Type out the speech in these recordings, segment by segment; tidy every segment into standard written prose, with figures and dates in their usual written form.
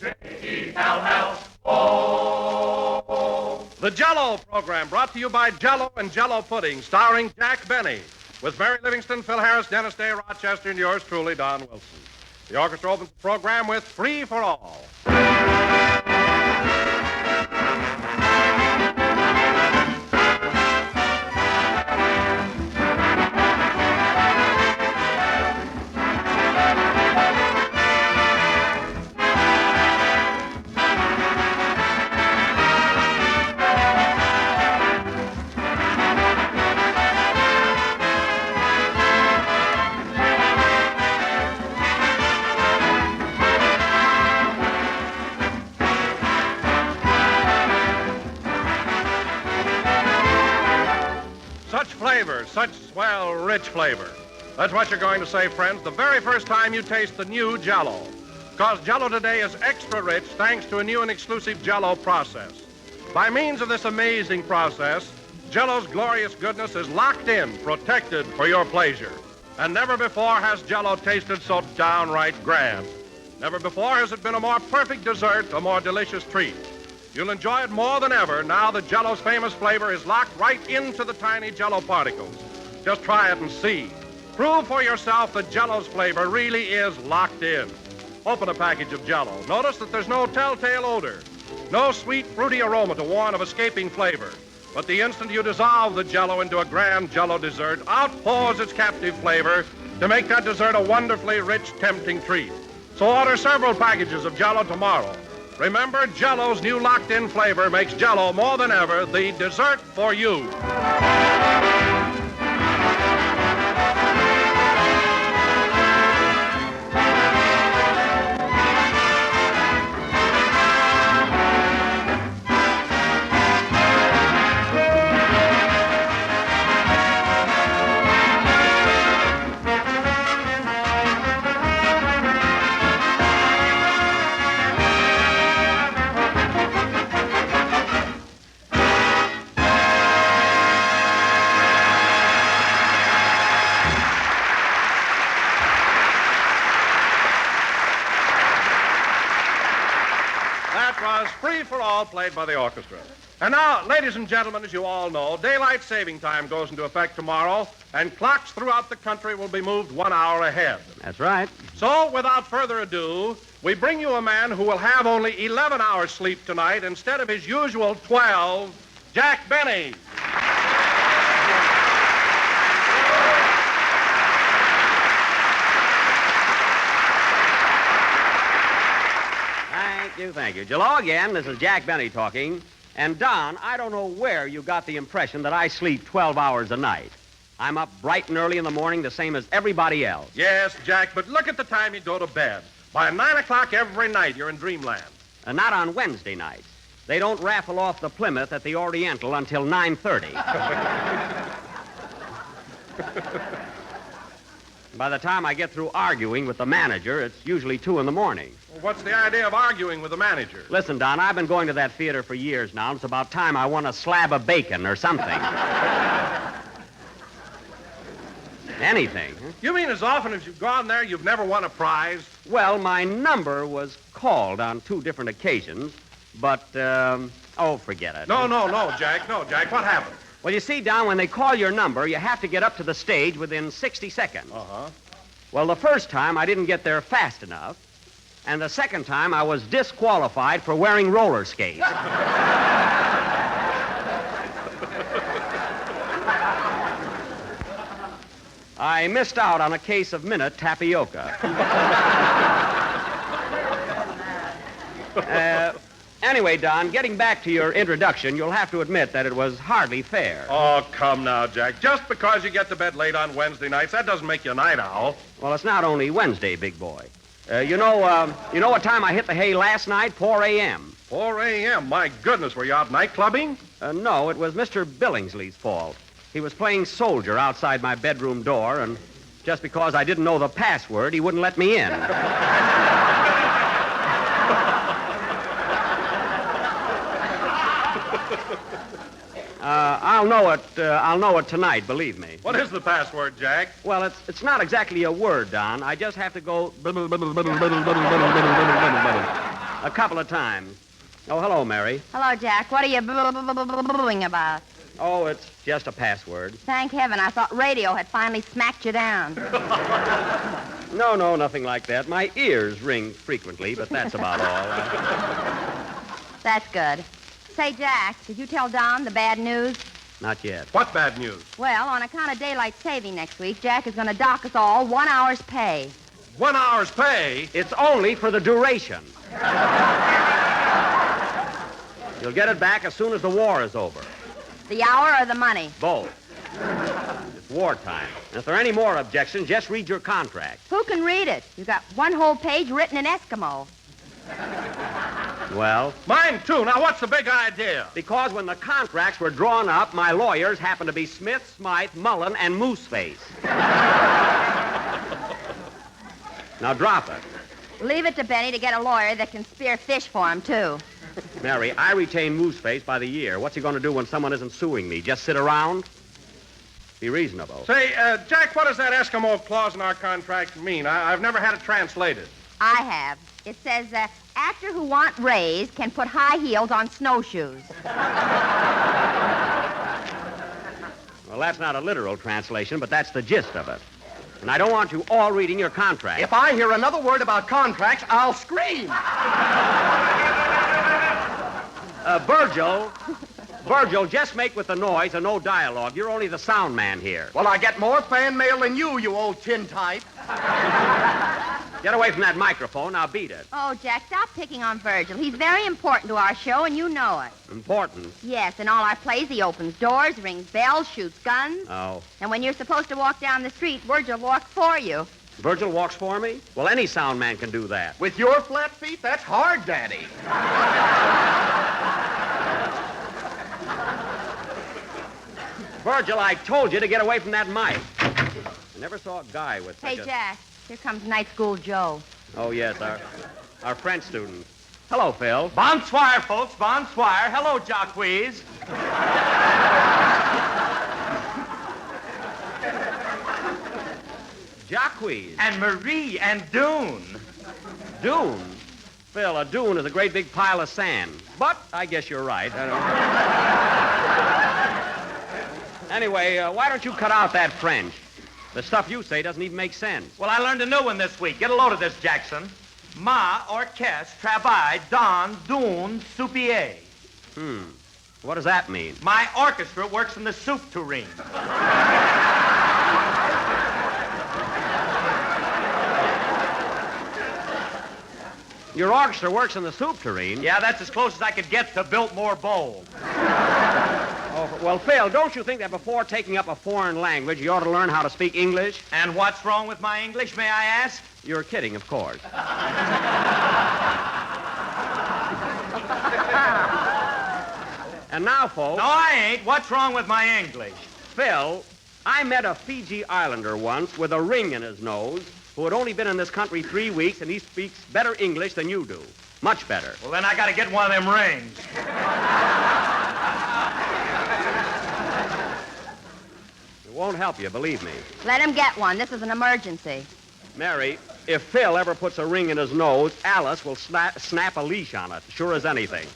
J-E-L-L-O. The Jell-O program brought to you by Jell-O and Jell-O Pudding, starring Jack Benny, with Mary Livingston, Phil Harris, Dennis Day, Rochester, and yours truly, Don Wilson. The orchestra opens the program with Free for All. Such swell, rich flavor. That's what you're going to say, friends, the very first time you taste the new Jell-O. Because Jell-O today is extra rich thanks to a new and exclusive Jell-O process. By means of this amazing process, Jell-O's glorious goodness is locked in, protected for your pleasure. And never before has Jell-O tasted so downright grand. Never before has it been a more perfect dessert, a more delicious treat. You'll enjoy it more than ever now that Jell-O's famous flavor is locked right into the tiny Jell-O particles. Just try it and see. Prove for yourself that Jell-O's flavor really is locked in. Open a package of Jell-O. Notice that there's no telltale odor, no sweet, fruity aroma to warn of escaping flavor. But the instant you dissolve the Jell-O into a grand Jell-O dessert, out pours its captive flavor to make that dessert a wonderfully rich, tempting treat. So order several packages of Jell-O tomorrow. Remember, Jell-O's new locked-in flavor makes Jell-O more than ever the dessert for you. Free for All, played by the orchestra. And now, ladies and gentlemen, as you all know, daylight saving time goes into effect tomorrow, and clocks throughout the country will be moved 1 hour ahead. That's right. So, without further ado, we bring you a man who will have only 11 hours sleep tonight instead of his usual 12, Jack Benny. Thank you. Hello again. This is Jack Benny talking. And, Don, I don't know where you got the impression that I sleep 12 hours a night. I'm up bright and early in the morning, the same as everybody else. Yes, Jack, but look at the time you go to bed. By 9 o'clock every night, you're in dreamland. And not on Wednesday nights. They don't raffle off the Plymouth at the Oriental until 9:30. By the time I get through arguing with the manager, it's usually 2 in the morning. Well, what's the idea of arguing with the manager? Listen, Don, I've been going to that theater for years now. It's about time I won a slab of bacon or something. Anything. Huh? You mean as often as you've gone there, you've never won a prize? Well, my number was called on 2 different occasions, but, forget it. No, Jack. No, Jack. What happened? Well, you see, Don, when they call your number, you have to get up to the stage within 60 seconds. Uh-huh. Well, the first time I didn't get there fast enough, and the second time I was disqualified for wearing roller skates. I missed out on a case of minute tapioca. Anyway, Don, getting back to your introduction, you'll have to admit that it was hardly fair. Oh, come now, Jack. Just because you get to bed late on Wednesday nights, that doesn't make you a night owl. Well, it's not only Wednesday, big boy. You know what time I hit the hay last night? 4 a.m. 4 a.m.? My goodness, were you out night clubbing? No, it was Mr. Billingsley's fault. He was playing soldier outside my bedroom door, and just because I didn't know the password, he wouldn't let me in. I'll know it tonight, believe me. What is the password, Jack? Well, it's not exactly a word, Don. I just have to go... A couple of times. Oh, hello, Mary. Hello, Jack. What are you booing about? Oh, it's just a password. Thank heaven. I thought radio had finally smacked you down. No, nothing like that. My ears ring frequently, but that's about all. That's good. Say, Jack, did you tell Don the bad news? Not yet. What bad news? Well, on account of daylight saving next week, Jack is going to dock us all 1 hour's pay. 1 hour's pay? It's only for the duration. You'll get it back as soon as the war is over. The hour or the money? Both. It's wartime. And if there are any more objections, just read your contract. Who can read it? You got one whole page written in Eskimo. Well? Mine, too. Now, what's the big idea? Because when the contracts were drawn up, my lawyers happened to be Smith, Smythe, Mullen, and Mooseface. Now, drop it. Leave it to Benny to get a lawyer that can spear fish for him, too. Mary, I retain Mooseface by the year. What's he going to do when someone isn't suing me? Just sit around? Be reasonable. Say, Jack, what does that Eskimo clause in our contract mean? I've never had it translated. I have. It says, actor who want raise can put high heels on snowshoes. Well, that's not a literal translation, but that's the gist of it. And I don't want you all reading your contract. If I hear another word about contracts, I'll scream. Virgil, just make with the noise and no dialogue. You're only the sound man here. Well, I get more fan mail than you old tin type. Get away from that microphone. Now beat it. Oh, Jack, stop picking on Virgil. He's very important to our show, and you know it. Important? Yes, in all our plays, he opens doors, rings bells, shoots guns. Oh. And when you're supposed to walk down the street, Virgil walks for you. Virgil walks for me? Well, any sound man can do that. With your flat feet, that's hard, Daddy. Virgil, I told you to get away from that mic. I never saw a guy with such Hey, Jack, here comes night school Joe. Oh, yes, our French student. Hello, Phil. Bonsoir, folks. Bonsoir. Hello, Jacques. Jacques. And Marie and Dune. Dune? Phil, a dune is a great big pile of sand. But I guess you're right. Anyway, why don't you cut out that French? The stuff you say doesn't even make sense. Well, I learned a new one this week. Get a load of this, Jackson. Ma orchestre travaille dans Dune soupier. What does that mean? My orchestra works in the soup tureen. Your orchestra works in the soup tureen? Yeah, that's as close as I could get to Biltmore Bowl. Oh, well, Phil, don't you think that before taking up a foreign language, you ought to learn how to speak English? And what's wrong with my English, may I ask? You're kidding, of course. And now, folks... No, I ain't. What's wrong with my English? Phil, I met a Fiji Islander once with a ring in his nose who had only been in this country 3 weeks, and he speaks better English than you do. Much better. Well, then I got to get one of them rings. It won't help you, believe me. Let him get one. This is an emergency. Mary, if Phil ever puts a ring in his nose, Alice will snap a leash on it, sure as anything.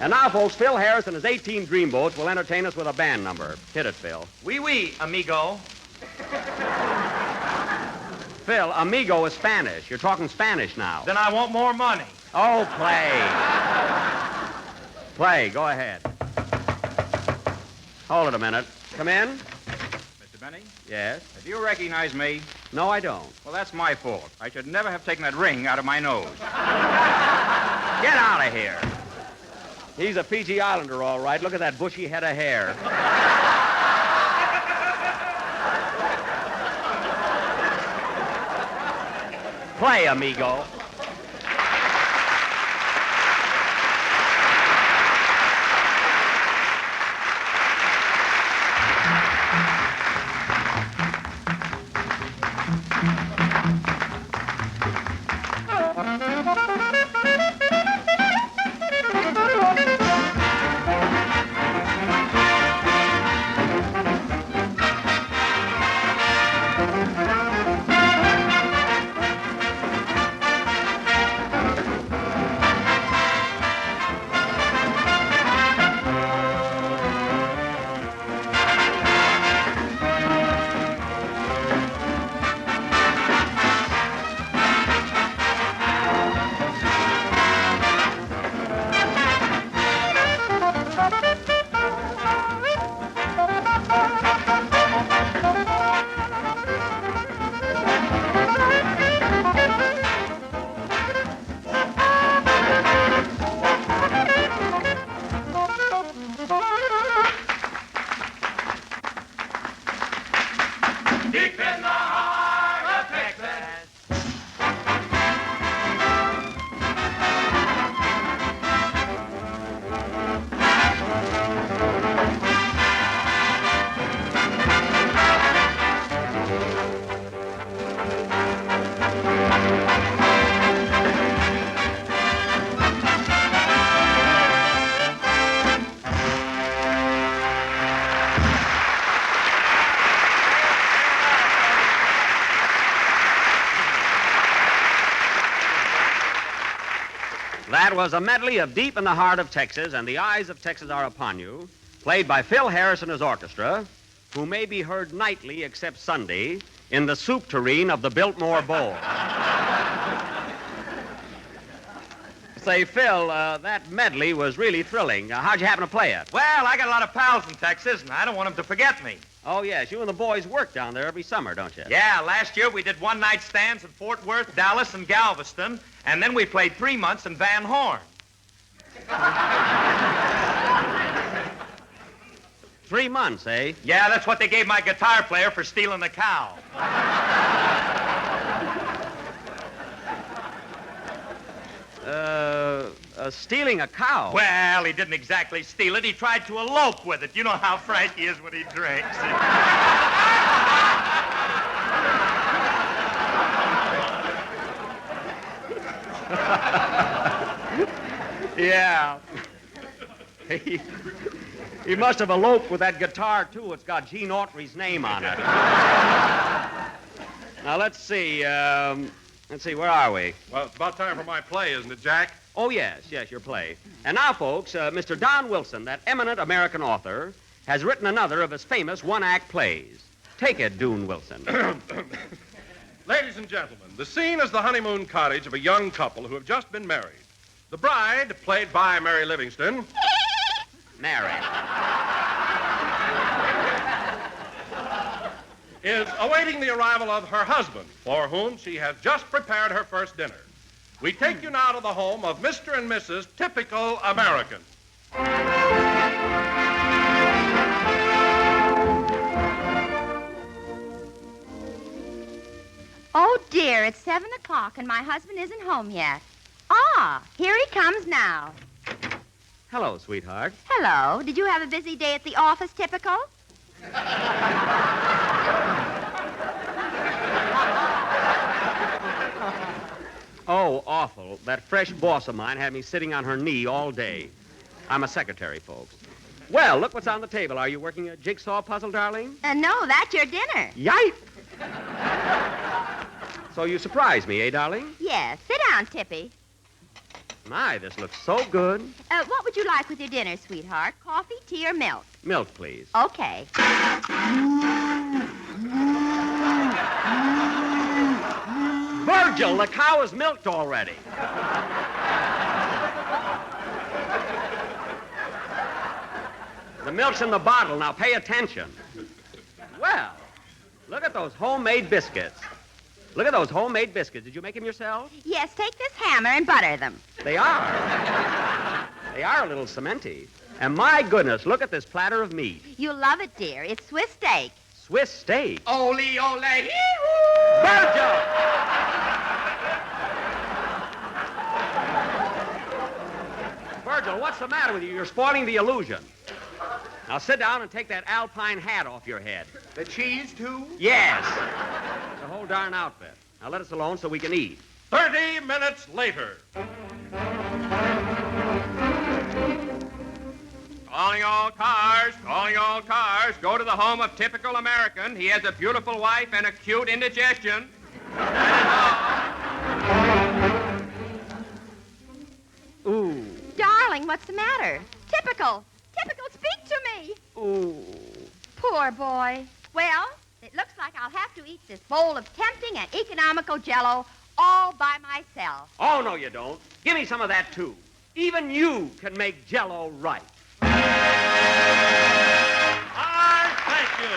And now, folks, Phil Harris and his 18 dreamboats will entertain us with a band number. Hit it, Phil. Oui, amigo. Phil, amigo is Spanish. You're talking Spanish now. Then I want more money. Oh, play. Play, go ahead. Hold it a minute. Come in. Mr. Benny, Yes? do you recognize me? No, I don't. Well, that's my fault. I should never have taken that ring out of my nose. Get out of here. He's a Fiji Islander, all right. Look at that bushy head of hair. Play, amigo. That was a medley of Deep in the Heart of Texas and The Eyes of Texas Are Upon You, played by Phil Harris and his orchestra, who may be heard nightly except Sunday in the soup tureen of the Biltmore Bowl. Say, Phil, that medley was really thrilling. How'd you happen to play it? Well, I got a lot of pals in Texas, and I don't want them to forget me. Oh, yes, you and the boys work down there every summer, don't you? Yeah, last year we did one-night stands in Fort Worth, Dallas, and Galveston, and then we played 3 months in Van Horn. 3 months, eh? Yeah, that's what they gave my guitar player for stealing the cow. Stealing a cow? Well, he didn't exactly steal it. He tried to elope with it. You know how frank he is when he drinks. Yeah. He must have eloped with that guitar, too. It's got Gene Autry's name on it. Now, let's see, where are we? Well, it's about time for my play, isn't it, Jack? Oh, yes, your play. And now, folks, Mr. Don Wilson, that eminent American author, has written another of his famous one-act plays. Take it, Doon Wilson. Ladies and gentlemen, the scene is the honeymoon cottage of a young couple who have just been married. The bride, played by Mary Livingston, Mary. is awaiting the arrival of her husband, for whom she has just prepared her first dinner. We take you now to the home of Mr. and Mrs. Typical American. Oh, dear, it's 7 o'clock and my husband isn't home yet. Ah, here he comes now. Hello, sweetheart. Hello. Did you have a busy day at the office, Typical? Oh, awful. That fresh boss of mine had me sitting on her knee all day. I'm a secretary, folks. Well, look what's on the table. Are you working a jigsaw puzzle, darling? No, that's your dinner. Yipe! So you surprised me, eh, darling? Yes. Sit down, Tippy. My, this looks so good. What would you like with your dinner, sweetheart? Coffee, tea, or milk? Milk, please. Okay. Virgil, the cow is milked already. The milk's in the bottle. Now pay attention. Well, look at those homemade biscuits. Look at those homemade biscuits. Did you make them yourself? Yes, take this hammer and butter them. They are. They are a little cementy. And my goodness, look at this platter of meat. You'll love it, dear. It's Swiss steak. Swiss steak. Ole, ole, hee-hoo! Virgil! Virgil, what's the matter with you? You're spoiling the illusion. Now sit down and take that alpine hat off your head. The cheese, too? Yes. The whole darn outfit. Now let us alone so we can eat. 30 minutes later. Calling all cars, calling all cars. Go to the home of Typical American. He has a beautiful wife and a cute indigestion. Ooh. Darling, what's the matter? Typical. Typical, speak to me. Ooh. Poor boy. Well, it looks like I'll have to eat this bowl of tempting and economical Jell-O all by myself. Oh, no, you don't. Give me some of that, too. Even you can make Jell-O right. Thank you.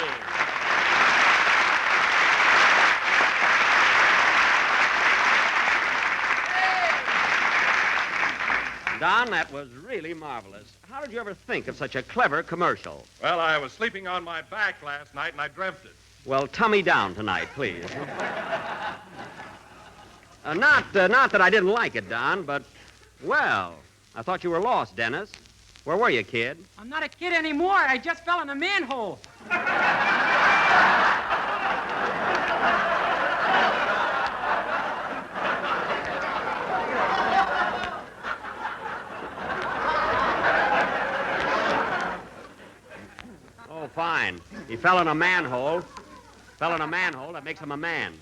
Don, that was really marvelous. How did you ever think of such a clever commercial? Well, I was sleeping on my back last night and I dreamt it. Well, tummy down tonight, please. Not that I didn't like it, Don, but, well, I thought you were lost, Dennis. Where were you, kid? I'm not a kid anymore. I just fell in a manhole. Oh, fine. He fell in a manhole. Fell in a manhole, that makes him a man.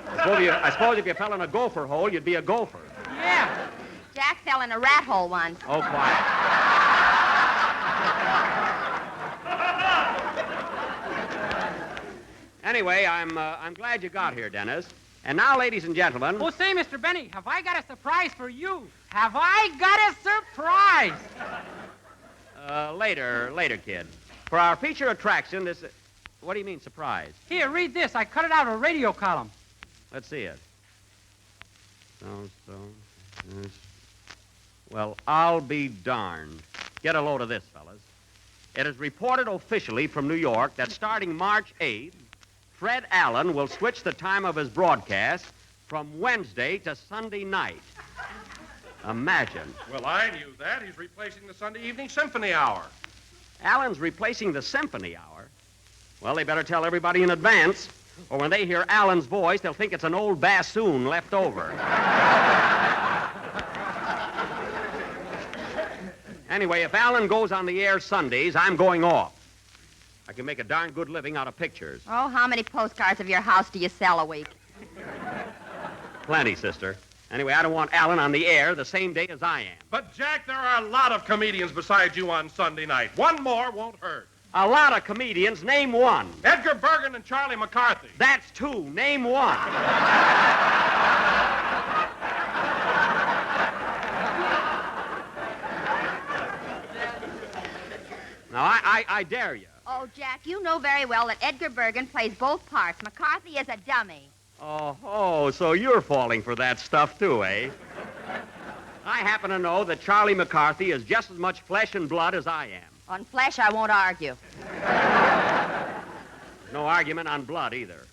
I suppose if you fell in a gopher hole, you'd be a gopher. Yeah. Jack fell in a rat hole once. Oh, quiet. Anyway, I'm glad you got here, Dennis. And now, ladies and gentlemen. Oh, say, Mr. Benny, have I got a surprise for you? Have I got a surprise? Later, kid. For our feature attraction, this. What do you mean, surprise? Here, read this. I cut it out of a radio column. Let's see it. Yes. Well, I'll be darned. Get a load of this, fellas. It is reported officially from New York that starting March 8th, Fred Allen will switch the time of his broadcast from Wednesday to Sunday night. Imagine. Well, I knew that. He's replacing the Sunday evening symphony hour. Allen's replacing the symphony hour? Well, they better tell everybody in advance, or when they hear Allen's voice, they'll think it's an old bassoon left over. Anyway, if Allen goes on the air Sundays, I'm going off. I can make a darn good living out of pictures. Oh, how many postcards of your house do you sell a week? Plenty, sister. Anyway, I don't want Allen on the air the same day as I am. But, Jack, there are a lot of comedians besides you on Sunday night. One more won't hurt. A lot of comedians. Name one. Edgar Bergen and Charlie McCarthy. That's two. Name one. Now, I dare you. Oh, Jack, you know very well that Edgar Bergen plays both parts. McCarthy is a dummy. Oh, so you're falling for that stuff, too, eh? I happen to know that Charlie McCarthy is just as much flesh and blood as I am. On flesh, I won't argue. No argument on blood, either.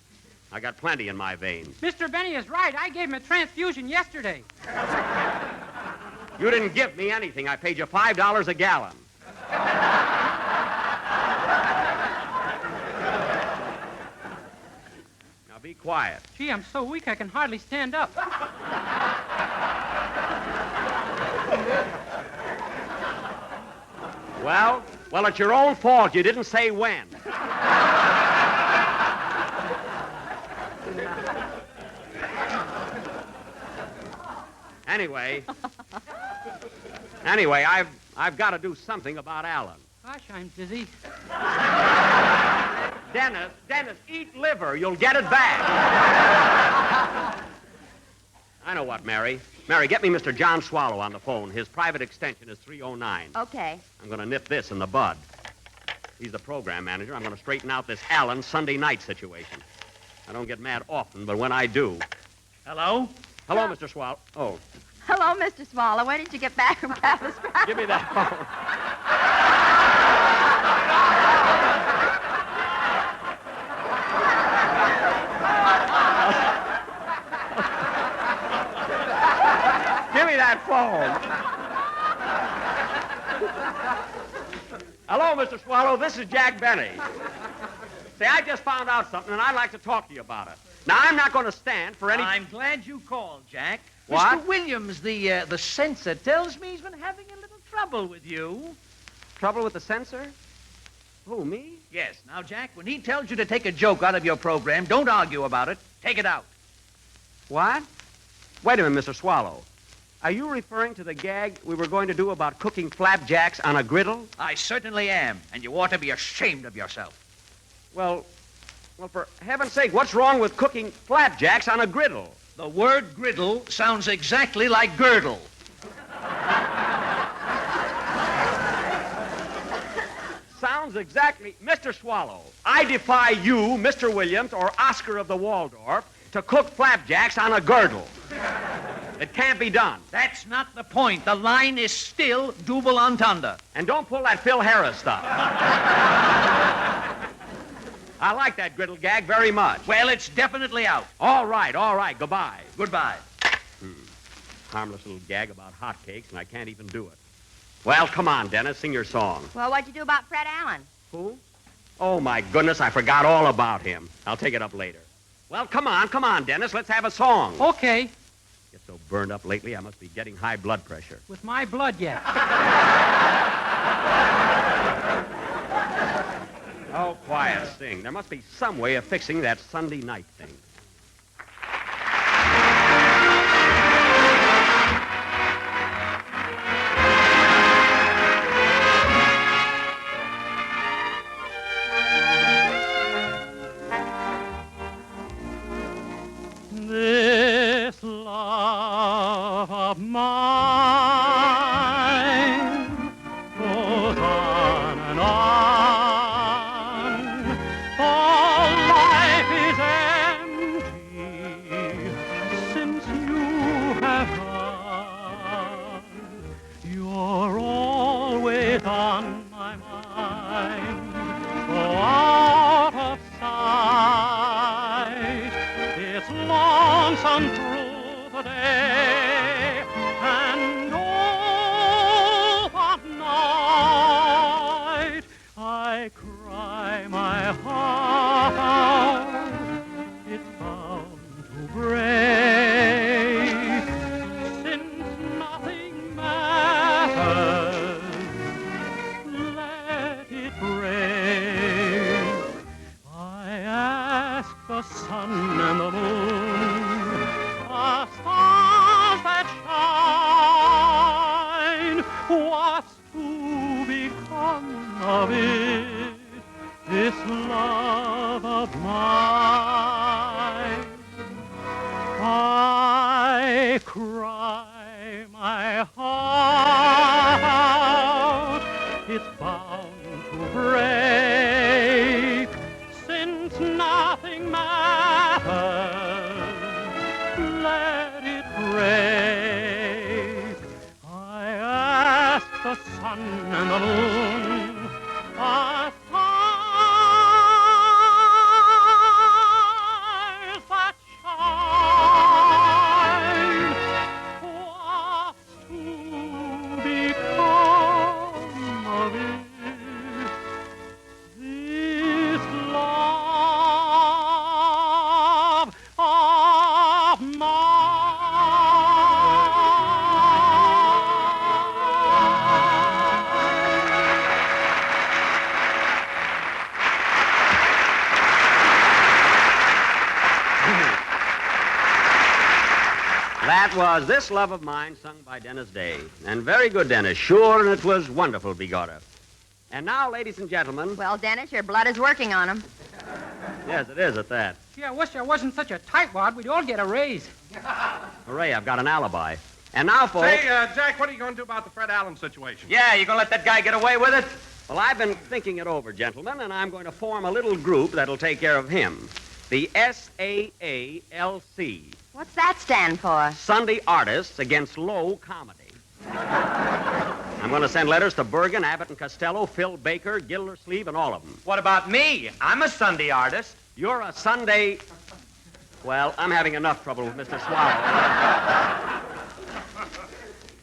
I got plenty in my veins. Mr. Benny is right. I gave him a transfusion yesterday. You didn't give me anything. I paid you $5 a gallon. Now be quiet. Gee, I'm so weak I can hardly stand up. Well, it's your own fault. You didn't say when. Anyway, I've got to do something about Allen. Gosh, I'm dizzy. Dennis, eat liver. You'll get it back. I know what, Mary. Mary, get me Mr. John Swallow on the phone. His private extension is 309. Okay. I'm going to nip this in the bud. He's the program manager. I'm going to straighten out this Allen Sunday night situation. I don't get mad often, but when I do. Hello? Hello, Mr. Swallow. Oh, Hello, Mr. Swallow. When did you get back from Papa's Pride? give me that phone. Give me that phone. Hello, Mr. Swallow. This is Jack Benny. Say, I just found out something, and I'd like to talk to you about it. Now, I'm not going to stand for any... I'm glad you called, Jack. What? Mr. Williams, the censor, tells me he's been having a little trouble with you. Trouble with the censor? Who, me? Yes. Now, Jack, when he tells you to take a joke out of your program, don't argue about it. Take it out. What? Wait a minute, Mr. Swallow. Are you referring to the gag we were going to do about cooking flapjacks on a griddle? I certainly am, and you ought to be ashamed of yourself. Well, for heaven's sake, what's wrong with cooking flapjacks on a griddle? The word griddle sounds exactly like girdle. Sounds exactly... Mr. Swallow, I defy you, Mr. Williams, or Oscar of the Waldorf, to cook flapjacks on a girdle. It can't be done. That's not the point. The line is still double entendre. And don't pull that Phil Harris stuff. I like that griddle gag very much. Well, it's definitely out. All right. Goodbye. Goodbye. Harmless little gag about hotcakes, and I can't even do it. Well, come on, Dennis, sing your song. Well, what'd you do about Fred Allen? Who? Oh, my goodness, I forgot all about him. I'll take it up later. Well, come on, Dennis, let's have a song. Okay. Get so burned up lately, I must be getting high blood pressure. With my blood yet. Oh, quiet, sing. There must be some way of fixing that Sunday night thing. time goes on and on. For life is empty since you have gone. You're always on my mind, so out of sight. It's lonesome through the day, and oh, what night I cry my heart out. It's bound to break, since nothing matters. Let it break. I ask the sun and the moon, the stars that shine, what's to become of it, this love of mine? I cry my heart out, it's bound to break, since nothing matters. Let it break. I ask the sun and the moon, the stars that shine, what's to become of it, this love of That was This Love of Mine, sung by Dennis Day. And very good, Dennis. Sure, and it was wonderful, Bigorra. And now, ladies and gentlemen... Well, Dennis, your blood is working on him. Yes, it is at that. Gee, I wish there wasn't such a tightwad. We'd all get a raise. Hooray, I've got an alibi. And now, folks... Say, Jack, what are you going to do about the Fred Allen situation? Yeah, you gonna let that guy get away with it? Well, I've been thinking it over, gentlemen, and I'm going to form a little group that'll take care of him. The SAALC. What's that stand for? Sunday Artists Against Low Comedy. I'm going to send letters to Bergen, Abbott and Costello, Phil Baker, Gildersleeve, and all of them. What about me? I'm a Sunday artist. You're a Sunday... Well, I'm having enough trouble with Mr. Swallow.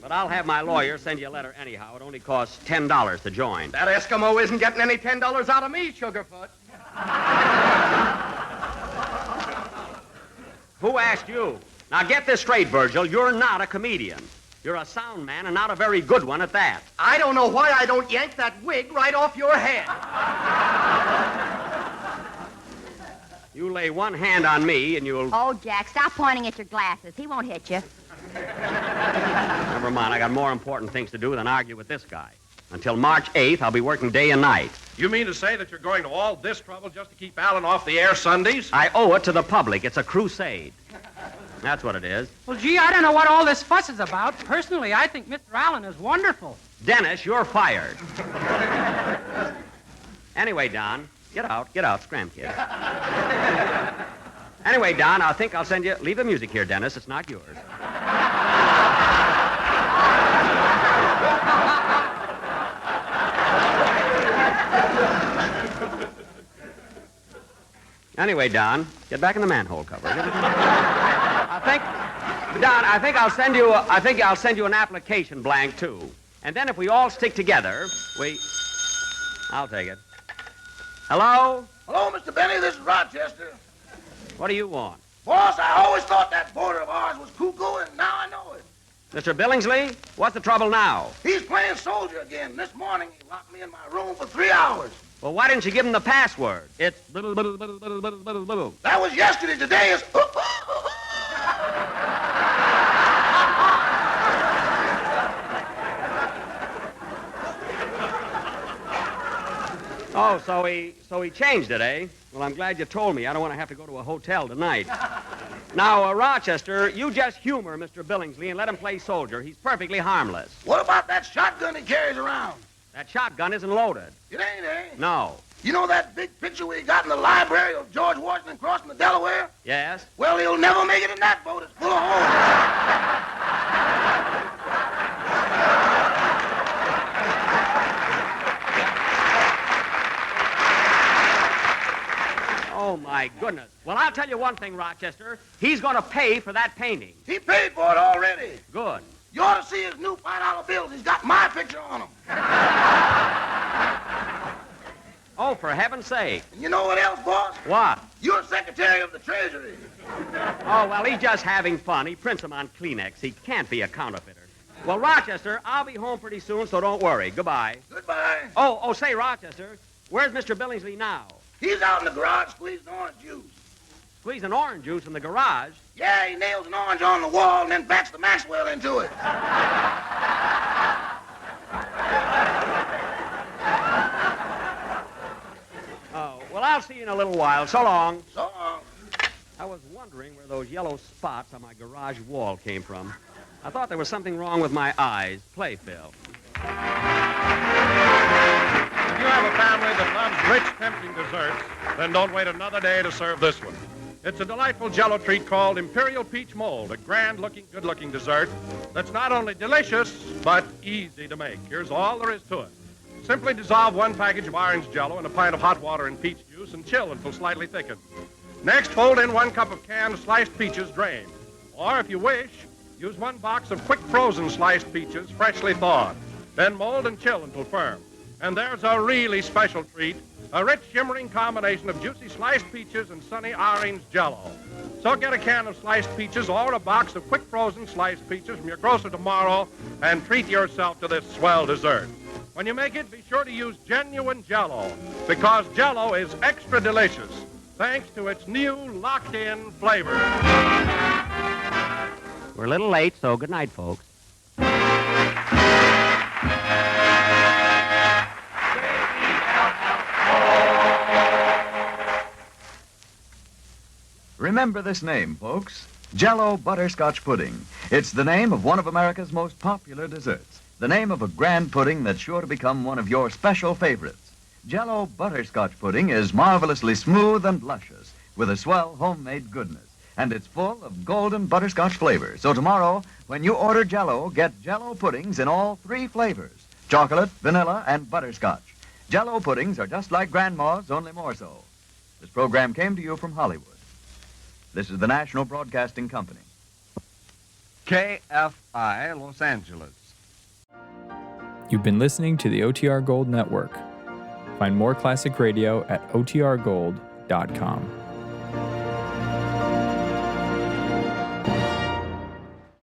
But I'll have my lawyer send you a letter anyhow. It only costs $10 to join. That Eskimo isn't getting any $10 out of me, Sugarfoot. Who asked you? Now, get this straight, Virgil. You're not a comedian. You're a sound man, and not a very good one at that. I don't know why I don't yank that wig right off your head. You lay one hand on me, and you'll... Oh, Jack, stop pointing at your glasses. He won't hit you. Never mind. I got more important things to do than argue with this guy. Until March 8th, I'll be working day and night. You mean to say that you're going to all this trouble just to keep Allen off the air Sundays? I owe it to the public. It's a crusade. That's what it is. Well, gee, I don't know what all this fuss is about. Personally, I think Mr. Allen is wonderful. Dennis, you're fired. Anyway, Don, get out, scram, kid. Anyway, Don, I think I'll send you... Leave the music here, Dennis. It's not yours. Anyway, Don, get back in the manhole cover. I think I'll send you an application blank too. And then if we all stick together, I'll take it. Hello? Hello, Mr. Benny. This is Rochester. What do you want? Boss, I always thought that boarder of ours was cuckoo, and now I know it. Mr. Billingsley, what's the trouble now? He's playing soldier again. This morning, he locked me in my room for 3 hours. Well, why didn't you give him the password? It's... That was yesterday. Today is... Oh, so he changed it, eh? Well, I'm glad you told me. I don't want to have to go to a hotel tonight. Now, Rochester, you just humor Mr. Billingsley and let him play soldier. He's perfectly harmless. What about that shotgun he carries around? That shotgun isn't loaded. It ain't, eh? No. You know that big picture we got in the library of George Washington crossing the Delaware? Yes? Well, he'll never make it in that boat. It's full of holes. Oh, my goodness. Well, I'll tell you one thing, Rochester. He's going to pay for that painting. He paid for it already. Good. You ought to see his new $5 bills. He's got my picture on them. Oh, for heaven's sake. And you know what else, boss? What? You're Secretary of the Treasury. Oh, well, he's just having fun. He prints them on Kleenex. He can't be a counterfeiter. Well, Rochester, I'll be home pretty soon, so don't worry. Goodbye. Goodbye. Oh, say, Rochester, where's Mr. Billingsley now? He's out in the garage squeezing orange juice. Squeezing orange juice in the garage? Yeah, he nails an orange on the wall and then backs the Maxwell into it. Oh, well, I'll see you in a little while. So long. So long. I was wondering where those yellow spots on my garage wall came from. I thought there was something wrong with my eyes. Play, Phil. If you have a family that loves rich, tempting desserts, then don't wait another day to serve this one. It's a delightful Jell-O treat called Imperial Peach Mold, a grand-looking, good-looking dessert that's not only delicious, but easy to make. Here's all there is to it. Simply dissolve 1 package of orange Jell-O in a pint of hot water and peach juice and chill until slightly thickened. Next, fold in 1 cup of canned sliced peaches drained. Or, if you wish, use 1 box of quick frozen sliced peaches, freshly thawed. Then mold and chill until firm. And there's a really special treat, a rich, shimmering combination of juicy sliced peaches and sunny orange Jell-O. So get a can of sliced peaches or a box of quick frozen sliced peaches from your grocer tomorrow and treat yourself to this swell dessert. When you make it, be sure to use genuine Jell-O, because Jell-O is extra delicious, thanks to its new locked-in flavor. We're a little late, so good night, folks. Remember this name, folks. Jell-O Butterscotch Pudding. It's the name of one of America's most popular desserts. The name of a grand pudding that's sure to become one of your special favorites. Jell-O Butterscotch Pudding is marvelously smooth and luscious with a swell homemade goodness. And it's full of golden butterscotch flavor. So tomorrow, when you order Jell-O, get Jell-O puddings in all 3 flavors: chocolate, vanilla, and butterscotch. Jell-O puddings are just like Grandma's, only more so. This program came to you from Hollywood. This is the National Broadcasting Company. KFI, Los Angeles. You've been listening to the OTR Gold Network. Find more classic radio at otrgold.com.